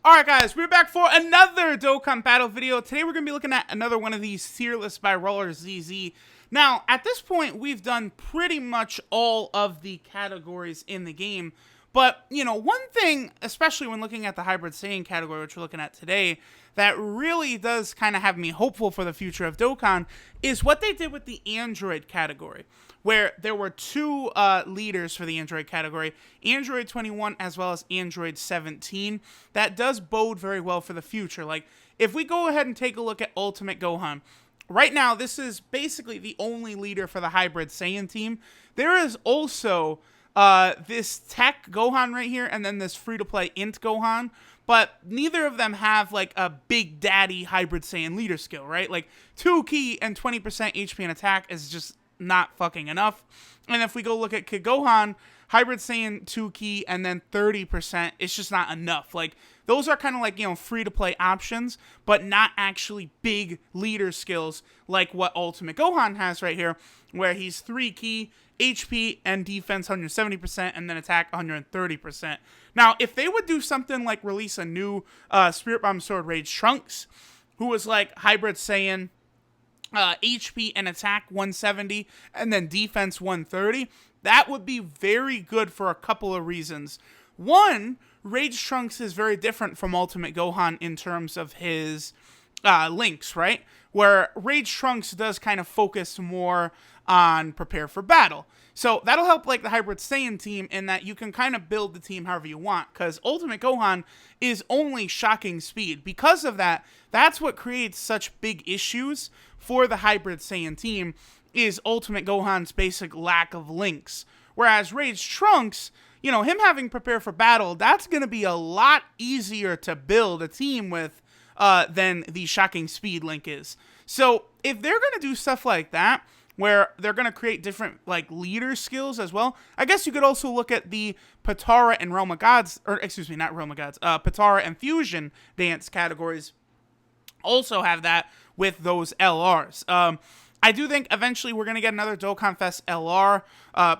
Alright guys, we're back for another Dokkan battle video. Today we're going to be looking at another one of these tier lists by Roller ZZ. Now, at this point, we've done pretty much all of the categories in the game. But, you know, one thing, especially when looking at the Hybrid Saiyan category, which we're looking at today, that really does kind of have me hopeful for the future of Dokkan, is what they did with the Android category, where there were two leaders for the Android category, Android 21 as well as Android 17. That does bode very well for the future. Like, if we go ahead and take a look at Ultimate Gohan, right now, this is basically the only leader for the Hybrid Saiyan team. There is also this Tech Gohan right here, and then this free-to-play Int Gohan, but neither of them have, like, a Big Daddy Hybrid Saiyan leader skill, right? Like, 2 key and 20% HP and attack is just not fucking enough. And if we go look at Kid Gohan, Hybrid Saiyan 2 key and then 30%, it's just not enough. Like, those are kind of like, you know, free-to-play options, but not actually big leader skills like what Ultimate Gohan has right here, where he's 3 key, HP and defense 170%, and then attack 130%. Now, if they would do something like release a new Spirit Bomb Sword Rage Trunks, who was like Hybrid Saiyan, HP and attack 170, and then defense 130, that would be very good for a couple of reasons. One, Rage Trunks is very different from Ultimate Gohan in terms of his links, right? Where Rage Trunks does kind of focus more on prepare for battle. So that'll help like the Hybrid Saiyan team in that you can kind of build the team however you want, because Ultimate Gohan is only shocking speed. Because of that, that's what creates such big issues for the Hybrid Saiyan team, is Ultimate Gohan's basic lack of links. Whereas Rage Trunks, you know, him having prepare for battle, that's going to be a lot easier to build a team with than the shocking speed link is. So if they're going to do stuff like that, where they're going to create different, like, leader skills as well, I guess you could also look at the Patara and Realm of Gods, or excuse me, not Realm of Gods, Patara and Fusion dance categories also have that with those LRs. I do think eventually we're going to get another Dokkan Fest LR.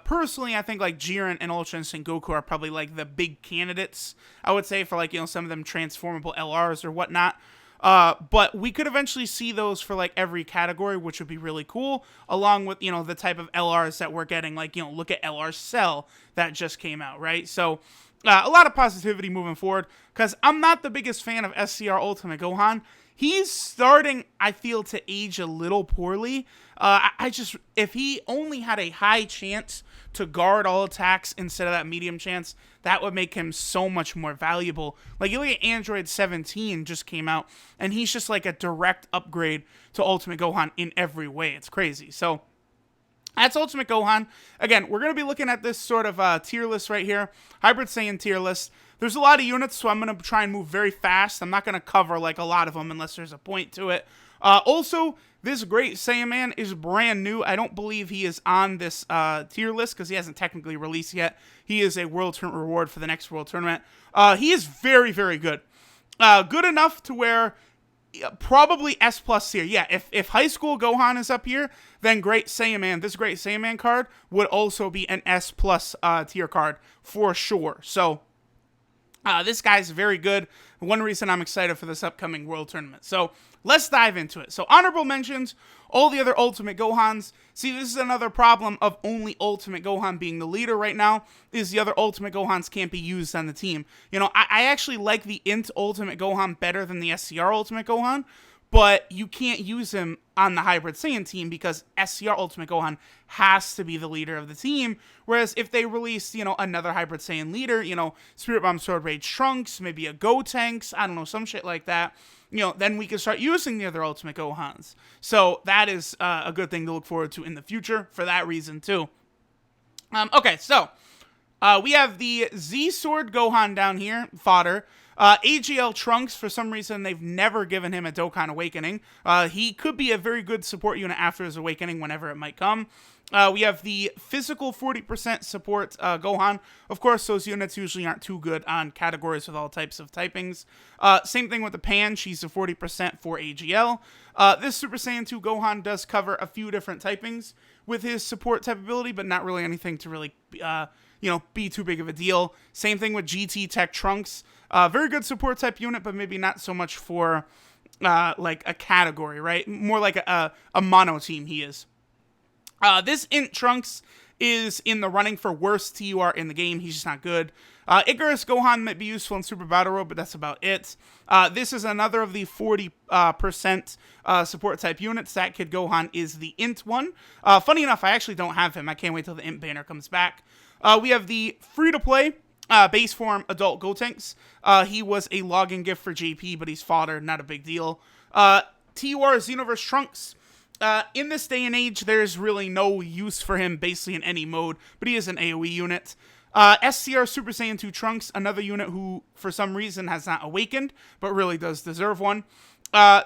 Personally, I think, like, Jiren and Ultra Instinct Goku are probably, like, the big candidates, I would say, for, like, you know, some of them transformable LRs or whatnot. But we could eventually see those for, like, every category, which would be really cool, along with, you know, the type of LRs that we're getting. Like, you know, look at LR Cell that just came out, right? So, a lot of positivity moving forward, because I'm not the biggest fan of SCR Ultimate Gohan. He's starting, I feel, to age a little poorly. If he only had a high chance to guard all attacks instead of that medium chance, that would make him so much more valuable. Like, you look at Android 17 just came out, and he's just like a direct upgrade to Ultimate Gohan in every way. It's crazy. So, that's Ultimate Gohan. Again, we're going to be looking at this sort of tier list right here. Hybrid Saiyan tier list. There's a lot of units, so I'm going to try and move very fast. I'm not going to cover, like, a lot of them unless there's a point to it. Also, this Great Saiyan Man is brand new. I don't believe he is on this tier list because he hasn't technically released yet. He is a World Tournament reward for the next World Tournament. He is very, very good. Good enough to where probably S+ tier. Yeah, if High School Gohan is up here, then Great Saiyan Man, this Great Saiyan Man card would also be an S+ tier card for sure. So, this guy's very good. One reason I'm excited for this upcoming World Tournament. So, let's dive into it. So, honorable mentions, all the other Ultimate Gohans. See, this is another problem of only Ultimate Gohan being the leader right now, is the other Ultimate Gohans can't be used on the team. You know, I actually like the Int Ultimate Gohan better than the SCR Ultimate Gohan, but you can't use him on the Hybrid Saiyan team because SCR Ultimate Gohan has to be the leader of the team. Whereas if they release, you know, another Hybrid Saiyan leader, you know, Spirit Bomb Sword Rage Trunks, maybe a Gotenks, I don't know, some shit like that, you know, then we can start using the other Ultimate Gohans. So that is a good thing to look forward to in the future for that reason too. Okay, so we have the Z Sword Gohan down here, fodder. AGL Trunks, for some reason, they've never given him a Dokkan Awakening. He could be a very good support unit after his Awakening, whenever it might come. We have the physical 40% support Gohan. Of course, those units usually aren't too good on categories with all types of typings. Same thing with the Pan. She's a 40% for AGL. This Super Saiyan 2 Gohan does cover a few different typings with his support type ability, but not really anything to really be too big of a deal. Same thing with GT Tech Trunks. Very good support type unit, but maybe not so much for like a category, right? More like a mono team he is. This Int Trunks is in the running for worst TUR in the game. He's just not good. Xenoverse Gohan might be useful in Super Battle Road, but that's about it. This is another of the 40% support type units. That Kid Gohan is the Int one. Funny enough, I actually don't have him. I can't wait till the Int banner comes back. We have the free-to-play base form Adult Gotenks. He was a login gift for JP, but he's fodder, not a big deal. TUR Xenoverse Trunks. In this day and age, there's really no use for him basically in any mode, but he is an AoE unit. SCR Super Saiyan 2 Trunks, another unit who, for some reason, has not awakened, but really does deserve one.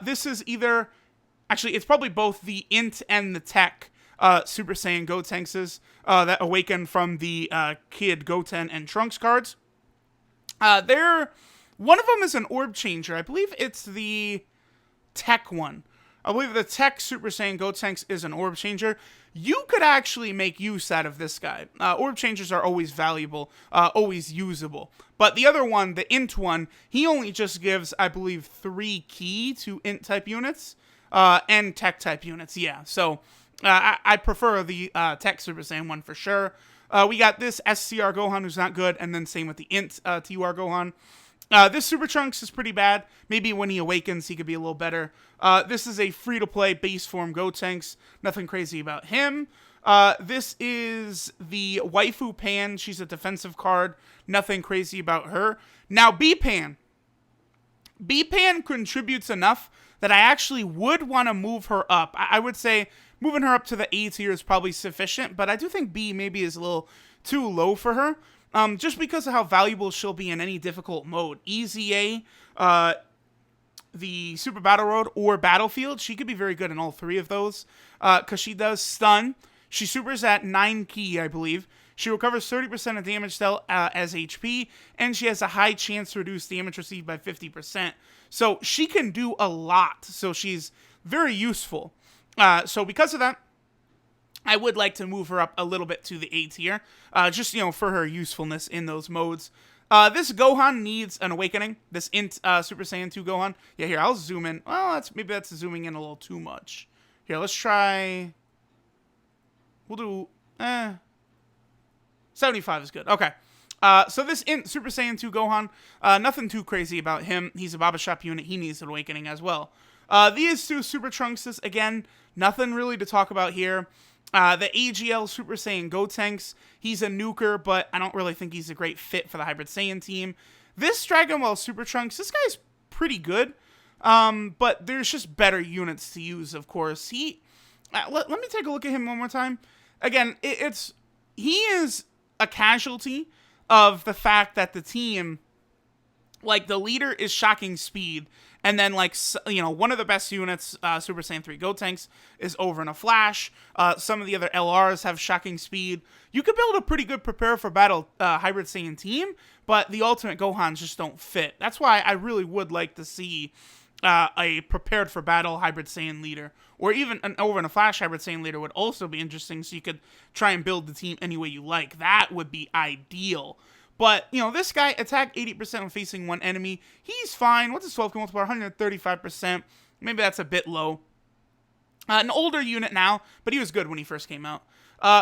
This is either... Actually, it's probably both the Int and the Tech Super Saiyan Gotenkses that awaken from the Kid, Goten, and Trunks cards. One of them is an Orb Changer. I believe it's the Tech one. I believe the Tech Super Saiyan Gotenks is an Orb Changer. You could actually make use out of this guy. Orb Changers are always valuable, always usable. But the other one, the Int one, he only just gives, I believe, 3 key to Int-type units and Tech-type units, yeah. So I prefer the Tech Super Saiyan one for sure. We got this SCR Gohan, who's not good, and then same with the Int TUR Gohan. This Super Trunks is pretty bad. Maybe when he awakens, he could be a little better. This is a free-to-play base form Gotenks. Nothing crazy about him. This is the Waifu Pan. She's a defensive card. Nothing crazy about her. Now, B-Pan. B-Pan contributes enough that I actually would want to move her up. I would say moving her up to the A tier is probably sufficient, but I do think B maybe is a little too low for her. Just because of how valuable she'll be in any difficult mode. Easy A, the Super Battle Road, or Battlefield. She could be very good in all 3 of those. Because she does stun. She supers at 9 key, I believe. She recovers 30% of damage dealt as HP. And she has a high chance to reduce damage received by 50%. So she can do a lot. So she's very useful. So because of that, I would like to move her up a little bit to the A tier, just, for her usefulness in those modes. This Gohan needs an awakening, this Int Super Saiyan 2 Gohan. Yeah, here, I'll zoom in. Well, maybe that's zooming in a little too much. Here, let's try... We'll do... 75 is good. Okay. So this Int Super Saiyan 2 Gohan, nothing too crazy about him. He's a Baba Shop unit. He needs an awakening as well. These 2 Super Trunkses, again, nothing really to talk about here. The AGL Super Saiyan Gotenks, he's a nuker, but I don't really think he's a great fit for the Hybrid Saiyan team. This Dragon Ball Super Trunks, this guy's pretty good, but there's just better units to use, of course. Let me take a look at him one more time. Again, he is a casualty of the fact that the team, like, the leader is Shocking Speed, and then, like, one of the best units, Super Saiyan 3 Gotenks, is over in a flash. Some of the other LRs have Shocking Speed. You could build a pretty good Prepare for Battle Hybrid Saiyan team, but the Ultimate Gohans just don't fit. That's why I really would like to see a Prepared for Battle Hybrid Saiyan leader, or even an over in a flash Hybrid Saiyan leader would also be interesting, so you could try and build the team any way you like. That would be ideal. But, this guy, attack 80% when facing one enemy. He's fine. What's his 12 multiplier? 135%. Maybe that's a bit low. An older unit now, but he was good when he first came out.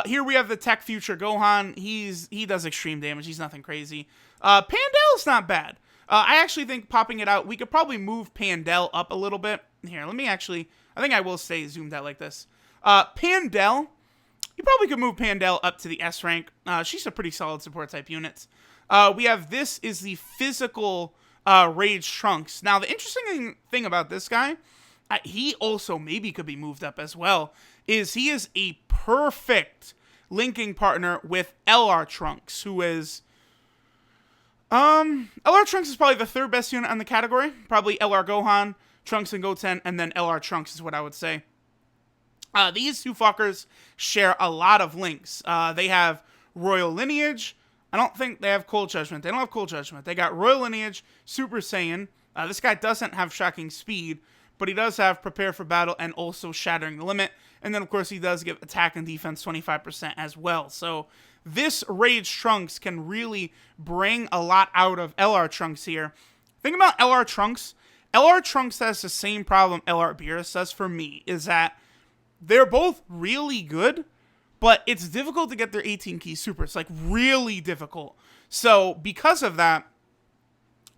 Here we have the Tech Future Gohan. He does extreme damage. He's nothing crazy. Pandel's not bad. I actually think popping it out, we could probably move Pandel up a little bit. Here, let me actually... I think I will stay zoomed out like this. Pandel... You probably could move Pandel up to the S rank. She's a pretty solid support type unit. We have this is the physical Rage Trunks. Now, the interesting thing about this guy, he also maybe could be moved up as well, is he is a perfect linking partner with LR Trunks, who is... LR Trunks is probably the 3rd best unit on the category. Probably LR Gohan, Trunks and Goten, and then LR Trunks is what I would say. These 2 fuckers share a lot of links. They have Royal Lineage. I don't think they have Cold Judgment. They don't have Cold Judgment. They got Royal Lineage, Super Saiyan. This guy doesn't have Shocking Speed, but he does have Prepare for Battle and also Shattering the Limit. And then, of course, he does give attack and defense 25% as well. So this Rage Trunks can really bring a lot out of LR Trunks here. Think about LR Trunks. LR Trunks has the same problem LR Beerus does for me, is that they're both really good, but it's difficult to get their 18 key supers, like really difficult. So because of that,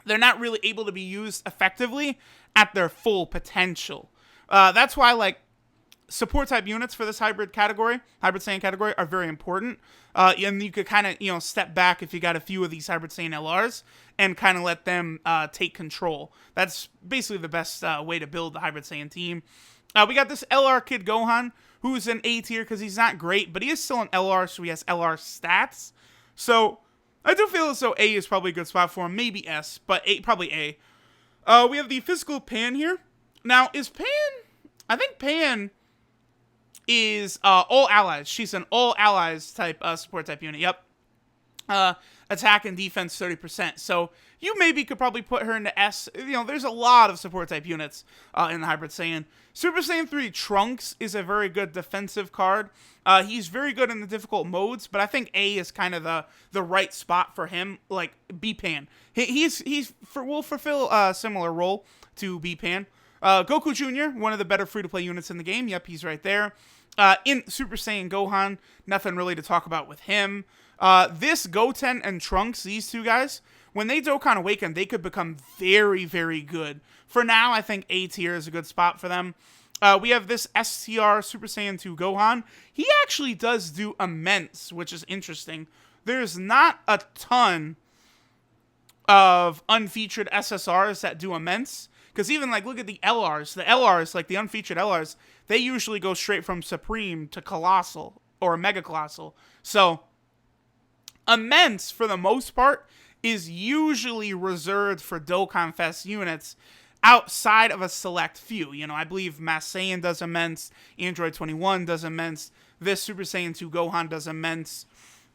they're not really able to be used effectively at their full potential. That's why, like, support type units for this hybrid Saiyan category, are very important. And you could kind of, step back if you got a few of these hybrid Saiyan LRs and kind of let them take control. That's basically the best way to build the hybrid Saiyan team. We got this LR Kid Gohan, who's an A tier because he's not great, but he is still an LR, so he has LR stats. So I do feel as though A is probably a good spot for him. Maybe S, but probably A. We have the physical Pan here. Now, is Pan... I think Pan is all allies. She's an all allies type support type unit. Yep. Attack and defense 30%. So you maybe could probably put her into S. There's a lot of support type units in the hybrid Saiyan. Super Saiyan 3 Trunks is a very good defensive card. He's very good in the difficult modes, but I think A is kind of the right spot for him. Like B-Pan. Will fulfill a similar role to B-Pan. Goku Jr., one of the better free-to-play units in the game. Yep, he's right there. In Super Saiyan Gohan, nothing really to talk about with him. This Goten and Trunks, these two guys, when they Dokkan Awaken, they could become very, very good. For now, I think A tier is a good spot for them. We have this STR Super Saiyan 2 Gohan. He actually does do immense, which is interesting. There's not a ton of unfeatured SSRs that do immense. Because even, like, look at the LRs. The LRs, like the unfeatured LRs, they usually go straight from Supreme to Colossal or Mega Colossal. So, immense, for the most part, is usually reserved for Dokkan Fest units outside of a select few. I believe Mass Saiyan does immense, Android 21 does immense, this Super Saiyan 2 Gohan does immense,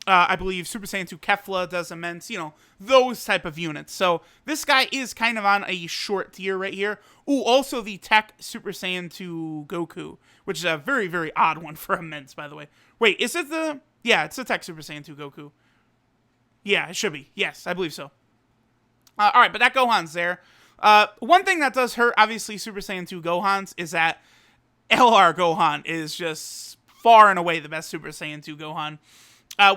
I believe Super Saiyan 2 Kefla does immense, those type of units. So this guy is kind of on a short tier right here. Ooh, also the Tech Super Saiyan 2 Goku, which is a very, very odd one for immense, by the way. Wait, is it the... Yeah, it's the Tech Super Saiyan 2 Goku. Yeah, it should be. Yes, I believe so. Alright, but that Gohan's there. One thing that does hurt, obviously, Super Saiyan 2 Gohans is that LR Gohan is just far and away the best Super Saiyan 2 Gohan.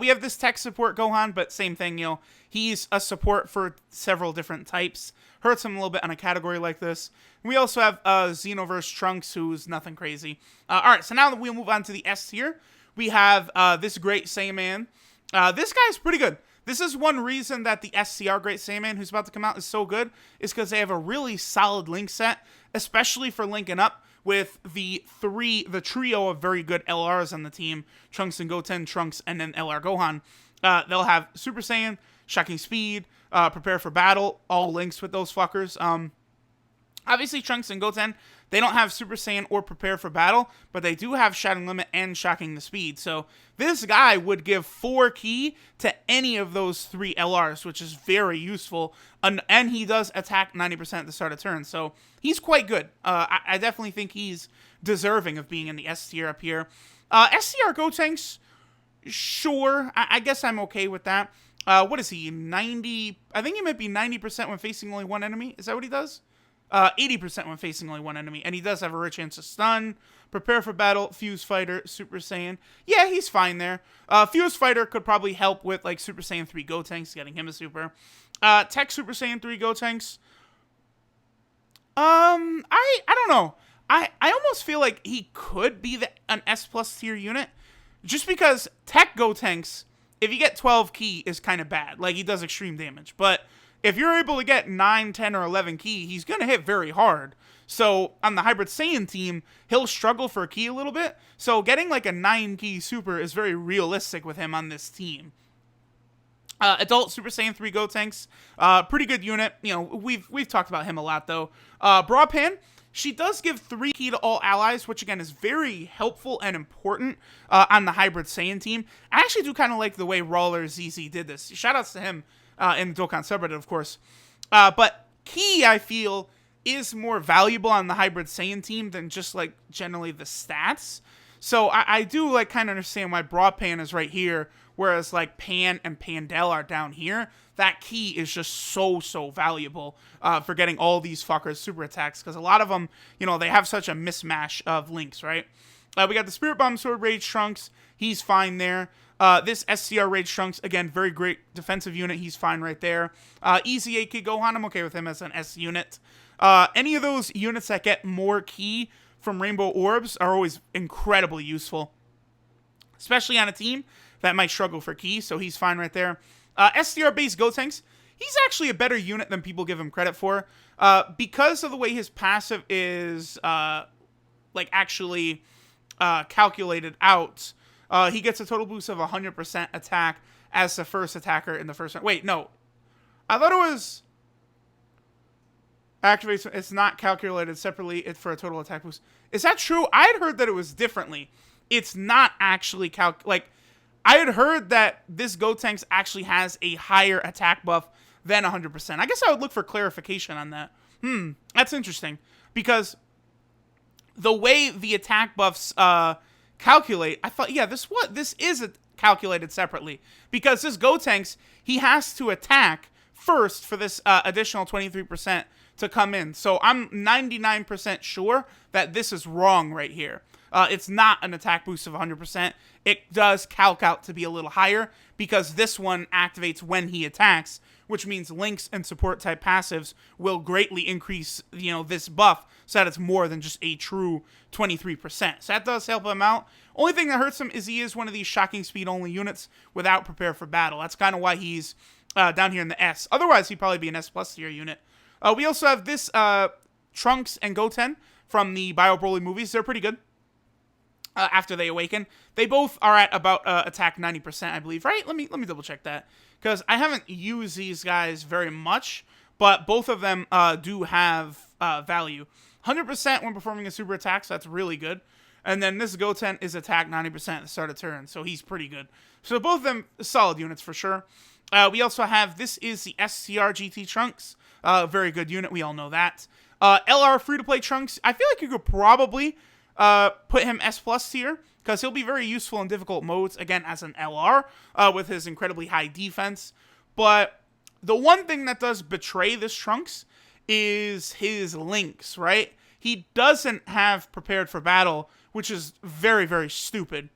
We have this tech support Gohan, but same thing, he's a support for several different types. Hurts him a little bit on a category like this. We also have Xenoverse Trunks, who's nothing crazy. Alright, so now that we'll move on to the S tier, we have this Great Saiyaman. This guy's pretty good. This is one reason that the SCR Great Saiyaman, who's about to come out, is so good, is because they have a really solid link set, especially for linking up with the trio of very good LRs on the team, Trunks and Goten, Trunks, and then LR Gohan. They'll have Super Saiyan, Shocking Speed, Prepare for Battle, all links with those fuckers. Obviously, Trunks and Goten, they don't have Super Saiyan or Prepare for Battle, but they do have Shattering Limit and Shocking the Speed. So this guy would give 4 key to any of those 3 LRs, which is very useful. And he does attack 90% at the start of turn. So he's quite good. I definitely think he's deserving of being in the S tier up here. SCR Gotenks, sure. I guess I'm okay with that. What is he? 90... I think he might be 90% when facing only one enemy. Is that what he does? 80% when facing only one enemy, and he does have a rich chance to stun, Prepare for Battle, Fuse Fighter, Super Saiyan. Yeah, he's fine there. Fuse Fighter could probably help with, like, Super Saiyan 3 Gotenks, getting him a super. Tech Super Saiyan 3 Gotenks. I don't know. I almost feel like he could be an S plus tier unit, just because Tech Gotenks, if you get 12 key, is kind of bad. Like, he does extreme damage, but if you're able to get 9, 10, or 11 key, he's going to hit very hard. So, on the Hybrid Saiyan team, he'll struggle for a key a little bit. So, getting like a 9 key super is very realistic with him on this team. Adult Super Saiyan 3 Gotenks, pretty good unit. We've talked about him a lot, though. Broad Pan, she does give 3 key to all allies, which, again, is very helpful and important on the Hybrid Saiyan team. I actually do kind of like the way Rawler ZZ did this. Shoutouts to him. In the Dokkan subreddit, of course. But Ki, I feel, is more valuable on the Hybrid Saiyan team than just, like, generally the stats. So I do, like, kind of understand why Broad Pan is right here, whereas like Pan and Pandel are down here. That key is just so valuable for getting all these fuckers super attacks, because a lot of them, you know, they have such a mismatch of links, right? We got the Spirit Bomb Sword Rage Trunks. He's fine there. This SCR Rage Trunks, again, very great defensive unit. He's fine right there. Easy 8 Key Gohan, I'm okay with him as an S unit. Any of those units that get more key from Rainbow Orbs are always incredibly useful, especially on a team that might struggle for key, so he's fine right there. SDR-based Gotenks, he's actually a better unit than people give him credit for, because of the way his passive is, actually calculated out. He gets a total boost of 100% attack as the first attacker in the first round. Wait, no. I thought it was... Activates, it's not calculated separately for a total attack boost. Is that true? I had heard that it was differently. It's not actually I had heard that this Gotenks actually has a higher attack buff than 100%. I guess I would look for clarification on that. That's interesting. Because the way the attack buffs calculate, I thought, yeah, this is calculated separately. Because this Gotenks, he has to attack first for this additional 23% to come in. So I'm 99% sure that this is wrong right here. It's not an attack boost of 100%. It does calc out to be a little higher because this one activates when he attacks, which means links and support type passives will greatly increase, you know, this buff so that it's more than just a true 23%. So that does help him out. Only thing that hurts him is he is one of these shocking speed only units without prepare for battle. That's kind of why he's down here in the S. Otherwise, he'd probably be an S plus tier unit. We also have this Trunks and Goten from the Bio Broly movies. They're pretty good. After they awaken, they both are at about attack 90%, I believe. Right? Let me double check that, because I haven't used these guys very much, but both of them do have value. 100% when performing a super attack, so that's really good. And then this Goten is attack 90% at the start of turn, so he's pretty good. So both of them solid units for sure. We also have, this is the Scr Gt Trunks. Very good unit, we all know that. LR free-to-play Trunks, I feel like you could probably put him S plus tier, because he'll be very useful in difficult modes, again, as an LR, with his incredibly high defense. But the one thing that does betray this Trunks is his links, right? He doesn't have prepared for battle, which is very stupid.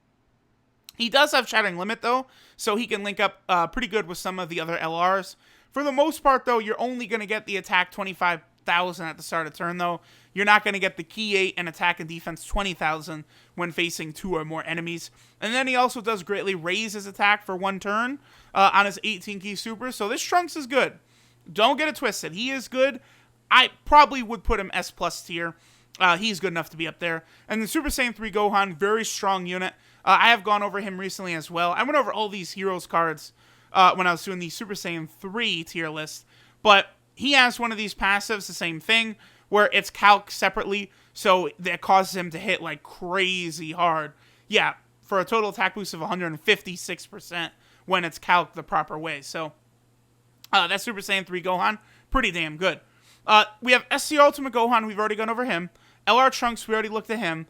He does have Shattering Limit, though, so he can link up pretty good with some of the other LRs. For the most part, though, you're only going to get the attack 25,000 at the start of turn, though. You're not going to get the key 8 and attack and defense 20,000 when facing 2 or more enemies. And then he also does greatly raise his attack for 1 turn on his 18 key super. So this Trunks is good. Don't get it twisted. He is good. I probably would put him S plus tier. He's good enough to be up there. And the Super Saiyan 3 Gohan, very strong unit. I have gone over him recently as well. I went over all these heroes cards when I was doing the Super Saiyan 3 tier list. But he has one of these passives, the same thing, where it's calc separately, so that causes him to hit like crazy hard. Yeah, for a total attack boost of 156% when it's calc the proper way. So that Super Saiyan 3 Gohan, pretty damn good. We have SC Ultimate Gohan, we've already gone over him. LR Trunks, we already looked at him.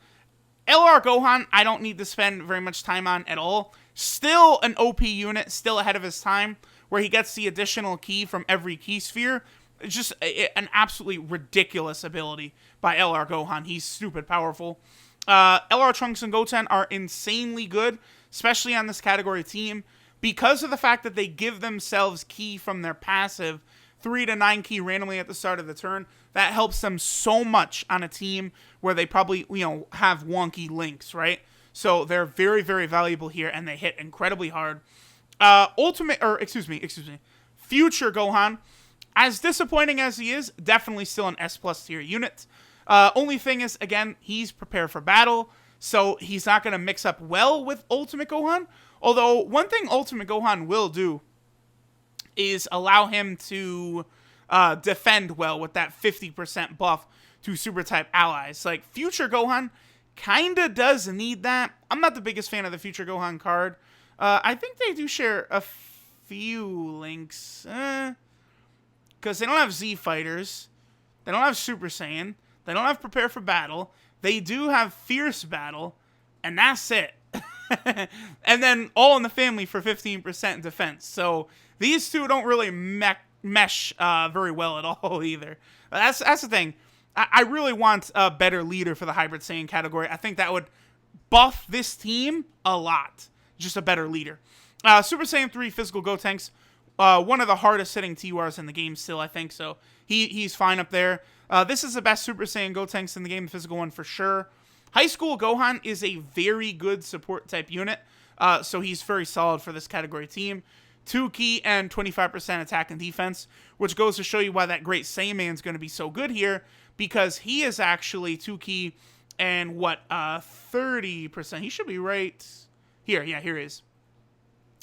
LR Gohan, I don't need to spend very much time on at all. Still an OP unit, still ahead of his time, where he gets the additional key from every key sphere. It's just an absolutely ridiculous ability by LR Gohan. He's stupid powerful. LR Trunks and Goten are insanely good, especially on this category team, because of the fact that they give themselves key from their passive 3 to 9 key randomly at the start of the turn. That helps them so much on a team where they probably, you know, have wonky links, right? So they're very valuable here, and they hit incredibly hard. Future Gohan, as disappointing as he is, definitely still an S plus tier unit. Only thing is, again, he's prepared for battle, so he's not going to mix up well with Ultimate Gohan. Although, one thing Ultimate Gohan will do is allow him to defend well with that 50% buff to super type allies. Like, Future Gohan kinda does need that. I'm not the biggest fan of the Future Gohan card. I think they do share a few links. Because they don't have Z Fighters. They don't have Super Saiyan. They don't have Prepare for Battle. They do have Fierce Battle. And that's it. And then all in the family for 15% defense. So these two don't really mesh very well at all either. That's the thing. I really want a better leader for the Hybrid Saiyan category. I think that would buff this team a lot. Just a better leader. Super Saiyan 3 Physical Gotenks. One of the hardest hitting TURs in the game still, I think. So he's fine up there. This is the best Super Saiyan Gotenks in the game, the physical one for sure. High School Gohan is a very good support type unit. So he's very solid for this category team. 2 key and 25% attack and defense, which goes to show you why that Great Saiyaman is going to be so good here, because he is actually 2 key and 30%. He should be right here. Yeah, here he is.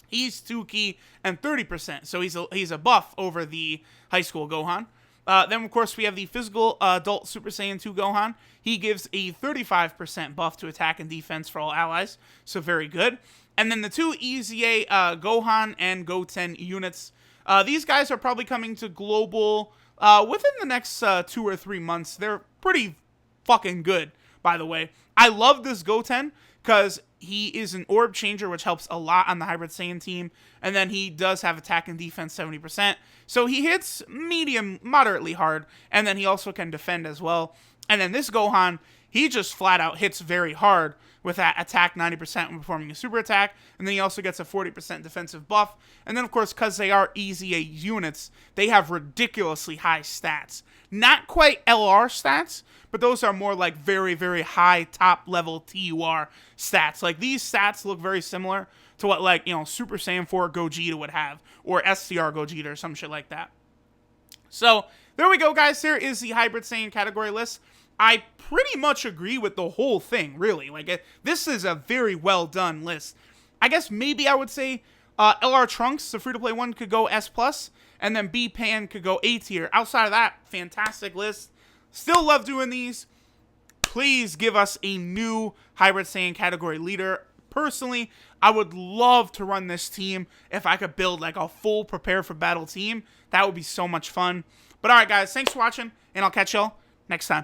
He's 2 key and 30%, so he's a buff over the High School Gohan. Then, of course, we have the Physical Adult Super Saiyan 2 Gohan. He gives a 35% buff to attack and defense for all allies, so very good. And then the 2 EZA Gohan and Goten units. These guys are probably coming to global within the next 2 or 3 months. They're pretty fucking good, by the way. I love this Goten because he is an orb changer, which helps a lot on the Hybrid Saiyan team. And then he does have attack and defense 70%. So he hits moderately hard. And then he also can defend as well. And then this Gohan, he just flat out hits very hard with that attack 90% when performing a super attack. And then he also gets a 40% defensive buff. And then, of course, because they are EZA units, they have ridiculously high stats. Not quite LR stats, but those are more like very, very high top-level TUR stats. Like, these stats look very similar to what, like, you know, Super Saiyan 4 Gogeta would have, or SCR Gogeta or some shit like that. So, there we go, guys. There is the Hybrid Saiyan category list. I pretty much agree with the whole thing, really. Like, this is a very well-done list. I guess maybe I would say LR Trunks, the free-to-play one, could go S+, and then B Pan could go A tier. Outside of that, fantastic list. Still love doing these. Please give us a new Hybrid Saiyan category leader. Personally, I would love to run this team if I could build like a full prepare for battle team. That would be so much fun. But alright guys, thanks for watching, and I'll catch y'all next time.